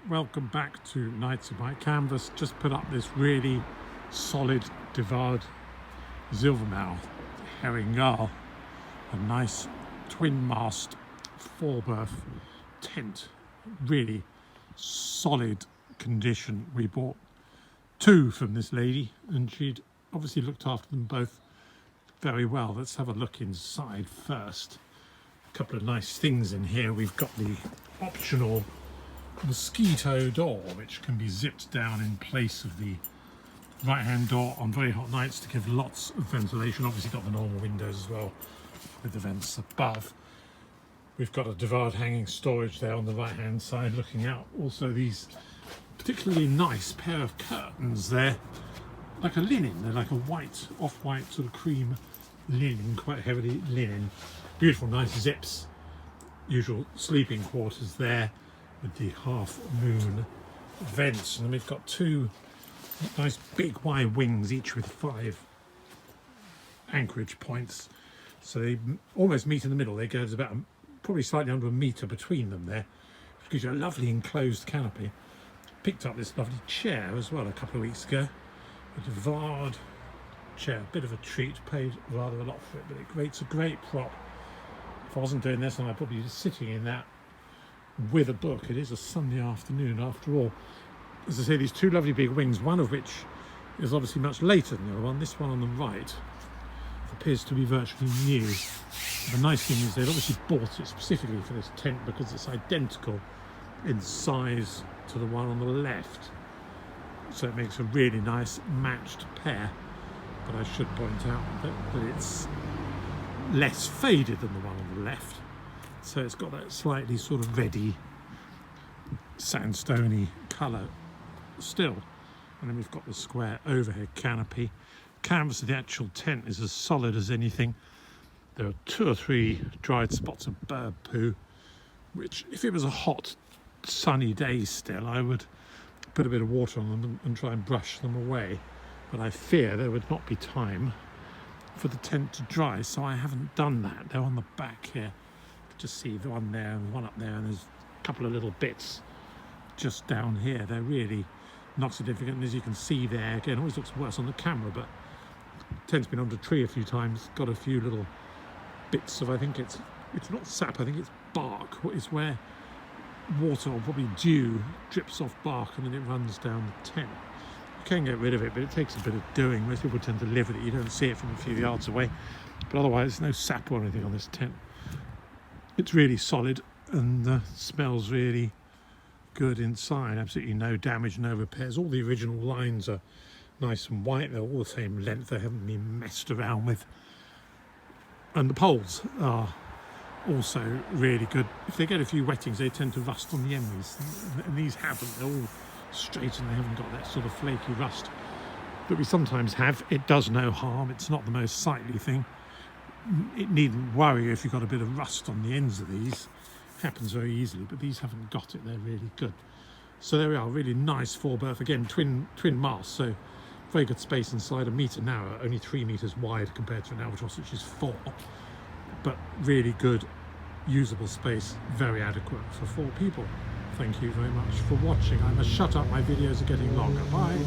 welcome back to Nights of My Canvas. Just put up this really solid Waard Zilvermeeuw herring gull, a nice twin mast 4-berth tent, really solid condition. We bought two from this lady and she'd obviously looked after them both very well. Let's have a look inside first. A couple of nice things in here. We've got the optional mosquito door, which can be zipped down in place of the right hand door on very hot nights to give lots of ventilation. Obviously got the normal windows as well with the vents above. We've got a Waard hanging storage there on the right hand side looking out. Also these particularly nice pair of curtains there, like a linen. They're like a white, off-white sort of cream linen, quite heavily linen. Beautiful nice zips. Usual sleeping quarters there with the half moon vents, and we've got two nice big wide wings, each with 5 anchorage points, so they almost meet in the middle. They go, there's about probably slightly under a metre between them there, which gives you a lovely enclosed canopy. Picked up this lovely chair as well a couple of weeks ago, a Waard chair, a bit of a treat, paid rather a lot for it, but it's a great prop. If I wasn't doing this, I'd probably be sitting in that with a book. It is a Sunday afternoon after all. As I say, these two lovely big wings, one of which is obviously much later than the other one. This one on the right appears to be virtually new. The nice thing is they've obviously bought it specifically for this tent because it's identical in size to the one on the left, so it makes a really nice matched pair. But I should point out that it's less faded than the one on the left, so it's got that slightly sort of reddy sandstony colour still. And then we've got the square overhead canopy. Canvas of the actual tent is as solid as anything. There are 2 or 3 dried spots of bird poo, which if it was a hot sunny day still, I would put a bit of water on them and try and brush them away, but I fear there would not be time for the tent to dry, so I haven't done that. They're on the back here. Just see the one there and one up there, and there's a couple of little bits just down here. They're really not significant, and as you can see there, again, always looks worse on the camera, but the tent's been under a tree a few times, got a few little bits of, I think it's not sap, I think it's bark. It's where water or probably dew drips off bark and then it runs down the tent. You can get rid of it, but it takes a bit of doing. Most people tend to live with it. You don't see it from a few yards away, but otherwise no sap or anything on this tent. It's really solid and smells really good inside. Absolutely no damage, no repairs. All the original lines are nice and white. They're all the same length. They haven't been messed around with. And the poles are also really good. If they get a few wettings, they tend to rust on the ends, and these haven't. They're all straight and they haven't got that sort of flaky rust that we sometimes have. It does no harm. It's not the most sightly thing. It needn't worry you if you've got a bit of rust on the ends of these. It happens very easily, but these haven't got it. They're really good. So there we are, really nice 4-berth, again twin masts, so very good space inside, 1 metre narrow, only 3 metres wide compared to an albatross which is 4, but really good usable space, very adequate for 4 people. Thank you very much for watching. I must shut up, my videos are getting longer. Bye.